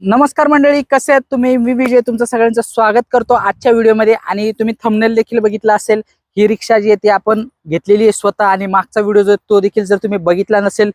नमस्कार मंडळी, कसे आहेत तुम्ही? मी विजय तुमचं सगळ्यांचं स्वागत करतो आजच्या व्हिडिओमध्ये। आणि तुम्ही थंबनेल देखील बघितला असेल। ही रिक्षा जी आहे ती आपण घेतलेली आहे स्वतः, आणि मागचा व्हिडिओ जो तो देखील जर तुम्ही बघितला नसेल,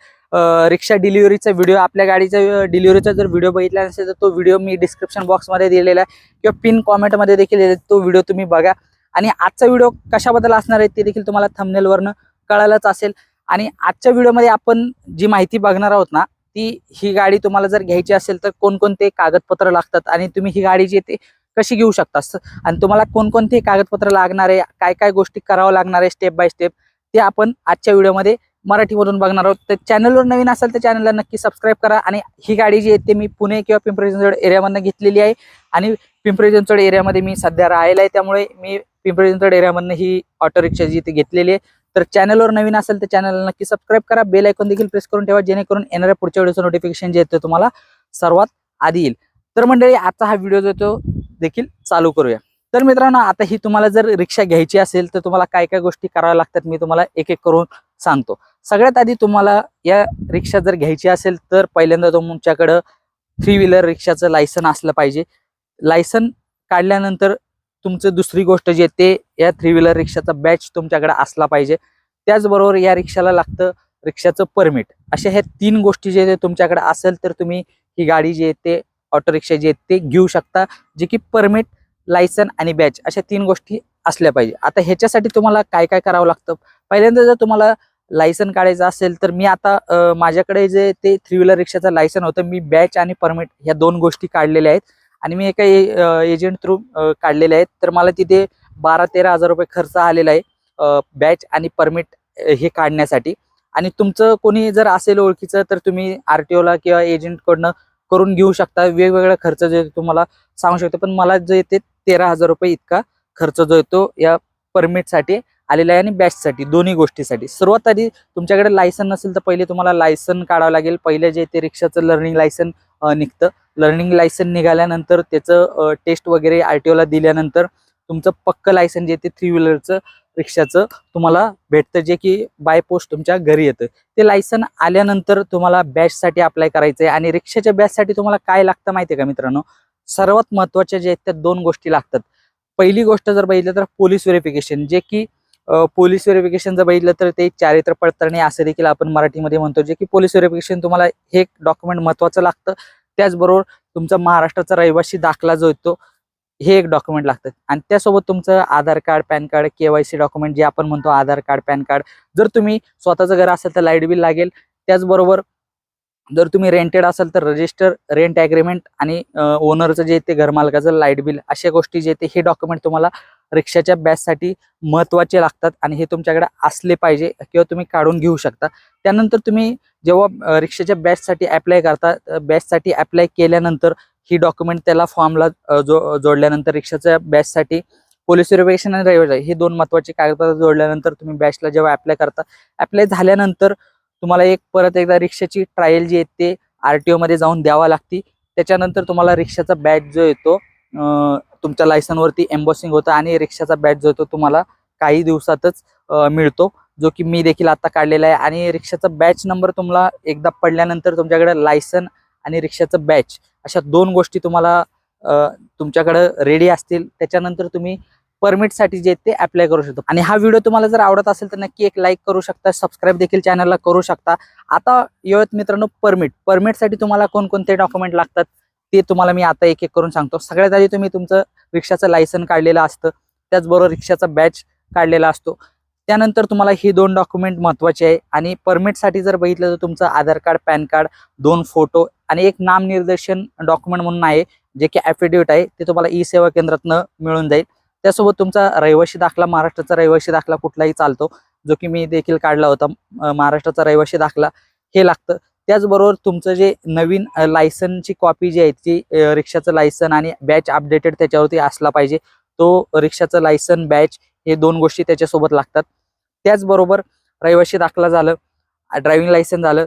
रिक्षा डिलिव्हरीचा व्हिडिओ, आपल्या गाडीचा डिलिव्हरीचा जर व्हिडिओ बघितला नसेल तर तो व्हिडिओ मी डिस्क्रिप्शन बॉक्समध्ये दिलेला आहे किंवा पिन कॉमेंटमध्ये देखील दिलेला आहे, तो व्हिडिओ तुम्ही बघा। आणि आजचा व्हिडिओ कशाबद्दल असणार आहे ते देखील तुम्हाला थंबनेलवरनं कळालंच असेल। आणि आजच्या व्हिडिओमध्ये आपण जी माहिती बघणार आहोत ना, ही गाडी तुम्हाला जर घ्यायची असेल तर कोणकोणते कागदपत्र लागतात आणि तुम्ही ही गाडी जी आहे ती कशी घेऊ शकता, आणि तुम्हाला कोणकोणते कागदपत्र लागणार आहे, काय काय गोष्टी करावं लागणार आहे स्टेप बाय स्टेप, ते आपण आजच्या व्हिडिओमध्ये मराठीमधून बघणार आहोत। तर चॅनलवर नवीन असेल तर चॅनलला नक्की सबस्क्राईब करा। आणि ही गाडी जी आहे ती मी पुणे किंवा पिंपरी चिंचवड एरियामधून घेतलेली आहे, आणि पिंपरी चिंचवड एरियामध्ये मी सध्या राहायला आहे, त्यामुळे मी पिंपरी चिंचवड एरियामधून ही ऑटो रिक्षा जी ती घेतलेली आहे। तर चॅनलवर नवीन असेल तर चॅनलला नक्की सबस्क्राईब करा, बेल आयकॉन देखील प्रेस करून ठेवा, जेणेकरून येणाऱ्या पुढच्या व्हिडिओचं नोटिफिकेशन जे येतं तुम्हाला सर्वात आधी येईल। तर मंडळी, आजचा हा व्हिडिओ जो तो देखील चालू करूया। तर मित्रांनो, आता ही तुम्हाला जर रिक्षा घ्यायची असेल तर तुम्हाला काय काय गोष्टी कराव्या लागतात मी तुम्हाला एक एक करून सांगतो। सगळ्यात आधी तुम्हाला या रिक्षा जर घ्यायची असेल तर पहिल्यांदा तुमच्याकडं 3 व्हीलर रिक्षाचं लायसन असलं पाहिजे। लायसन काढल्यानंतर तुमचं दुसरी गोष्ट जी आहे ते या 3 व्हीलर रिक्षाचा बॅच तुमच्याकडे असला पाहिजे। त्याचबरोबर या रिक्षाला लागतं रिक्षाचं परमिट। अशा ह्या 3 गोष्टी जे आहे तुमच्याकडे असेल तर तुम्ही ही गाडी जी आहे ते ऑटो रिक्षा जी आहे ते घेऊ शकता, जे की परमिट, लायसन आणि बॅच अशा 3 गोष्टी असल्या पाहिजे। आता ह्याच्यासाठी तुम्हाला काय काय करावं लागतं? पहिल्यांदा जर तुम्हाला लायसन काढायचं असेल तर मी आता माझ्याकडे जे ते 3 व्हीलर रिक्षाचं लायसन होतं, मी बॅच आणि परमिट ह्या 2 गोष्टी काढलेल्या आहेत, आणि मी एका एजंट थ्रू काढलेले आहेत। तर मला तिथे 12-13 हजार रुपये खर्च आलेला आहे बॅच आणि परमिट हे काढण्यासाठी। आणि तुमचं कोणी जर असेल ओळखीचं तर तुम्ही RTOला किंवा एजंटकडनं करून घेऊ शकता। वेगवेगळा खर्च जे तुम्हाला सांगू शकतो, पण मला जे ते 13 हजार रुपये इतका खर्च जो येतो या परमिटसाठी आलेला आहे आणि बॅचसाठी, दोन्ही गोष्टीसाठी। सर्वात आधी तुमच्याकडे लायसन नसेल तर पहिले तुम्हाला लायसन काढावं लागेल। पहिले जे ते रिक्षाचं लर्निंग लायसन निघतं। लर्निंग लायसन निघाल्यानंतर त्याचं टेस्ट वगैरे RTOला दिल्यानंतर तुमचं पक्क लायसन जे ते 3 व्हीलरचं रिक्षाचं तुम्हाला भेटतं, जे की बाय पोस्ट तुमच्या घरी येतं। ते लायसन आल्यानंतर तुम्हाला बॅचसाठी अप्लाय करायचं आहे। आणि रिक्षाच्या बॅचसाठी तुम्हाला काय लागतं माहिती आहे का मित्रांनो? सर्वात महत्त्वाच्या जे आहेत त्या 2 गोष्टी लागतात। पहिली गोष्ट जर बघितलं तर पोलीस व्हेरिफिकेशन, जे की पोलीस व्हेरिफिकेशन जर बघितलं तर ते चारित्र्य पडताळणी असं देखील आपण मराठीमध्ये म्हणतो, जे की पोलीस व्हेरिफिकेशन तुम्हाला हे एक डॉक्युमेंट महत्त्वाचं लागतं। त्याचबरोबर तुमचा महाराष्ट्राचा रहिवासी दाखला जो येतो हे एक डॉक्युमेंट लागतं, आणि त्यासोबत तुमचं Aadhaar card, PAN card, KYC document जे आपण म्हणतो, आधार कार्ड, पॅन कार्ड। जर तुम्ही स्वतःचं घर असेल तर लाईट बिल लागेल। त्याचबरोबर जर तुम्ही रेंटेड असाल तर रजिस्टर, रेंट ॲग्रीमेंट, आणि ओनरचं जे ते घरमालकाचं लाईट बिल, अशा गोष्टी जे ते हे डॉक्युमेंट तुम्हाला रिक्षाच्या बॅचसाठी महत्त्वाचे लागतात, आणि हे तुमच्याकडे असले पाहिजे किंवा तुम्ही काढून घेऊ शकता। त्यानंतर तुम्ही जेव्हा रिक्षाच्या बॅचसाठी अप्लाय करता, बॅचसाठी अप्लाय केल्यानंतर ही डॉक्युमेंट त्याला फॉर्मला जोडल्यानंतर रिक्षाच्या बॅचसाठी पोलीस व्हेरिफिकेशन आणि रहिवासी हे 2 महत्त्वाचे कागदपत्र जोडल्यानंतर तुम्ही बॅचला जेव्हा अप्लाय करता, अप्लाय झाल्यानंतर तुम्हाला परत एकदा रिक्षाची ट्रायल जी आहे ते RTOमध्ये जाऊन द्यावा लागते। त्याच्यानंतर तुम्हाला रिक्षाचा बॅच जो येतो तुमच्या लायसनवरती एम्बॉसिंग होतं, आणि रिक्षाचा बॅच जो येतो तुम्हाला काही दिवसातच मिळतो, जो की मी देखील आता काढलेला आहे। आणि रिक्षाचा बॅच नंबर तुम्हाला एकदा पडल्यानंतर तुमच्याकडे लायसन आणि रिक्षाचं बॅच अशा 2 गोष्टी तुम्हाला तुमच्याकडे रेडी असतील, त्याच्यानंतर तुम्ही परमिटसाठी जे ते अप्लाय करू शकतो। आणि हा व्हिडिओ तुम्हाला जर आवडत असेल तर नक्की एक लाईक करू शकता, सबस्क्राईब देखील चॅनलला करू शकता। आता येऊयात मित्रांनो परमिटसाठी तुम्हाला कोणकोणते डॉक्युमेंट लागतात ते तुम्हाला मी आता एक एक करून सांगतो। सगळ्यात आधी तुम्ही तुमचं रिक्षाचं लायसन काढलेलं असतं, त्याचबरोबर रिक्षाचा बॅच काढलेला असतो। त्यानंतर तुम्हाला ही 2 डॉक्युमेंट महत्त्वाचे आहे। आणि परमिटसाठी जर बघितलं तर तुमचं Aadhaar card, PAN card, 2 photo, आणि एक नामनिर्देशन डॉक्युमेंट म्हणून आहे, जे की ॲफिडेविट आहे, ते तुम्हाला ई-सेवा केंद्रातनं मिळून जाईल। त्यासोबत तुमचा रहिवासी दाखला, महाराष्ट्राचा रहिवासी दाखला कुठलाही चालतो, जो की मी देखील काढला होता, महाराष्ट्राचा रहिवासी दाखला हे लागतं। त्याचबरोबर तुमचं जे नवीन लायसनची कॉपी जी आहे ती रिक्षाचं लायसन आणि बॅच अपडेटेड त्याच्यावरती असला पाहिजे, तो रिक्षाचं लायसन, बॅच हे 2 गोष्टी त्याच्यासोबत लागतात। त्याचबरोबर रहिवासी दाखला झालं, ड्रायव्हिंग लायसन झालं।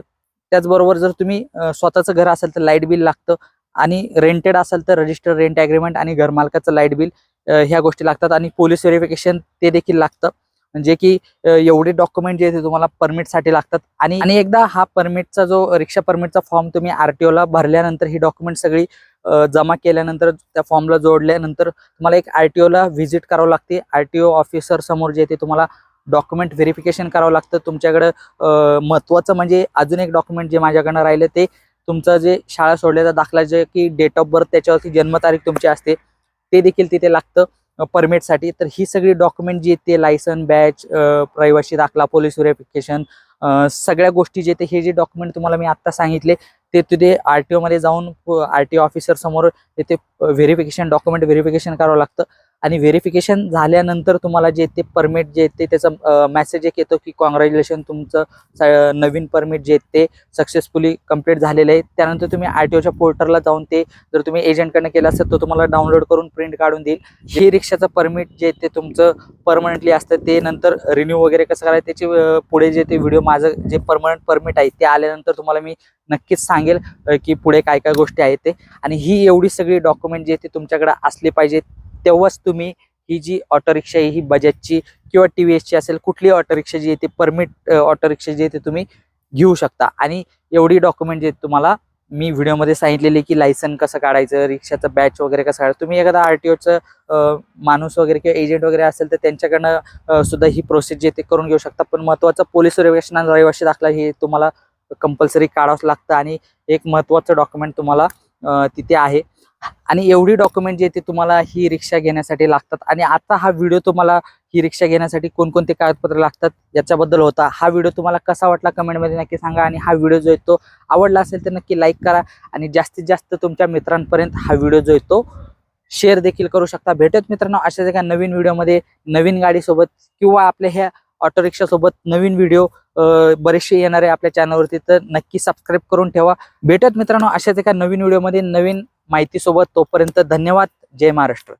त्याचबरोबर जर तुम्ही स्वतःचं घर असेल तर लाईट बिल लागतं, आणि रेंटेड असेल तर रजिस्टर, रेंट ॲग्रीमेंट आणि घरमालकाचं लाईट बिल ह्या गोष्टी लागतात। आणि पोलीस व्हेरिफिकेशन ते देखील लागतं, म्हणजे की एवढे डॉक्युमेंट जे ते तुम्हाला परमिटसाठी लागतात। आणि एकदा हा परमिटचा जो रिक्षा परमिटचा फॉर्म तुम्ही RTOला भरल्यानंतर ही डॉक्युमेंट सगळी जमा केल्यानंतर त्या फॉर्मला जोडल्यानंतर तुम्हाला एक RTO ला व्हिजिट करावं लागते. RTO ऑफिसर समोर जे ते तुम्हाला डॉक्युमेंट व्हेरिफिकेशन करावं लागतं. तुमच्याकडं महत्त्वाचं म्हणजे अजून एक डॉक्युमेंट जे माझ्याकडनं राहिलं ते तुमचं जे शाळा सोडल्याचा दाखला, जे की डेट ऑफ बर्थ त्याच्यावरती जन्मतारीख तुमची असते ते देखील तिथे लागतं परमिटसाठी. तर ही सगळी डॉक्युमेंट जी ते लायसन, बॅच, रहिवासी दाखला, पोलीस व्हेरिफिकेशन, सगळ्या गोष्टी जे ते हे जे डॉक्युमेंट तुम्हाला मी आत्ता सांगितले ते तिथे RTO मध्ये जाऊन RTO ऑफिसर समोर तिथे व्हेरिफिकेशन, डॉक्युमेंट व्हेरिफिकेशन करावं लागतं. आणि व्हेरिफिकेशन झाल्यानंतर तुम्हाला जे ते परमिट जे ते त्याचा मेसेज एक येतो की कॉंग्रॅच्युलेशन, तुमचं नवीन परमिट जे ते सक्सेसफुली कंप्लीट झालेलं आहे. त्यानंतर तुम्ही RTOच्या पोर्टलला जाऊन ते जर तुम्ही एजंटकडनं केलं असेल तर तुम्हाला डाउनलोड करून प्रिंट काढून देईल. हे रिक्षाचं परमिट जे ते तुमचं परमनंटली असतं ते नंतर रिन्यू वगैरे कसं करायचं त्याचे पुढे जे ते व्हिडिओ माझं जे परमनंट परमिट आहे ते आल्यानंतर तुम्हाला मी नक्कीच सांगेल की पुढे काय काय गोष्टी आहेत ते. आणि ही एवढी सगळी डॉक्युमेंट जे ते तुमच्याकडे असली पाहिजेत तेव्हाच तुम्ही ही जी ऑटो रिक्षा आहे ही बजाजची किंवा TVSची असेल कुठली ऑटो रिक्षा जी आहे ती परमिट ऑटो रिक्षा जी आहे ते तुम्ही घेऊ शकता. आणि एवढी डॉक्युमेंट जे तुम्हाला मी व्हिडिओमध्ये सांगितलेली की लायसन कसं काढायचं, रिक्षाचं बॅच वगैरे कसं काढायचं, तुम्ही एखादा RTOचं माणूस वगैरे किंवा एजंट वगैरे असेल तर त्यांच्याकडनं सुद्धा ही प्रोसेस जे ते करून घेऊ शकता. पण महत्त्वाचं पोलीस व्हेरिफिकेशन आणि रहिवासी दाखला हे तुम्हाला कंपल्सरी काढावंच लागतं आणि एक महत्त्वाचं डॉक्युमेंट तुम्हाला तिथे आहे. आणि एवढी डॉक्युमेंट जे ते तुम्हाला ही रिक्षा घेण्यासाठी लागतात. आणि आता हा व्हिडिओ तुम्हाला ही रिक्षा घेण्यासाठी कोणकोणते कागदपत्र लागतात याच्याबद्दल होता. हा व्हिडिओ तुम्हाला कसा वाटला कमेंटमध्ये नक्की सांगा. आणि हा व्हिडिओ जो आहे तो आवडला असेल तर नक्की लाईक करा आणि जास्तीत जास्त तुमच्या मित्रांपर्यंत हा व्हिडिओ जो आहे तो शेअर देखील करू शकता. भेटत मित्रांनो अशाच एका नवीन व्हिडिओमध्ये नवीन गाडीसोबत किंवा आपल्या ह्या ऑटो रिक्षासोबत नवीन व्हिडिओ बरेचसे येणार आहे आपल्या चॅनलवरती, तर नक्की सबस्क्राईब करून ठेवा. भेटत मित्रांनो अशाच एका नवीन व्हिडिओमध्ये नवीन माहितीसोबत. तोपर्यंत धन्यवाद. जय महाराष्ट्र.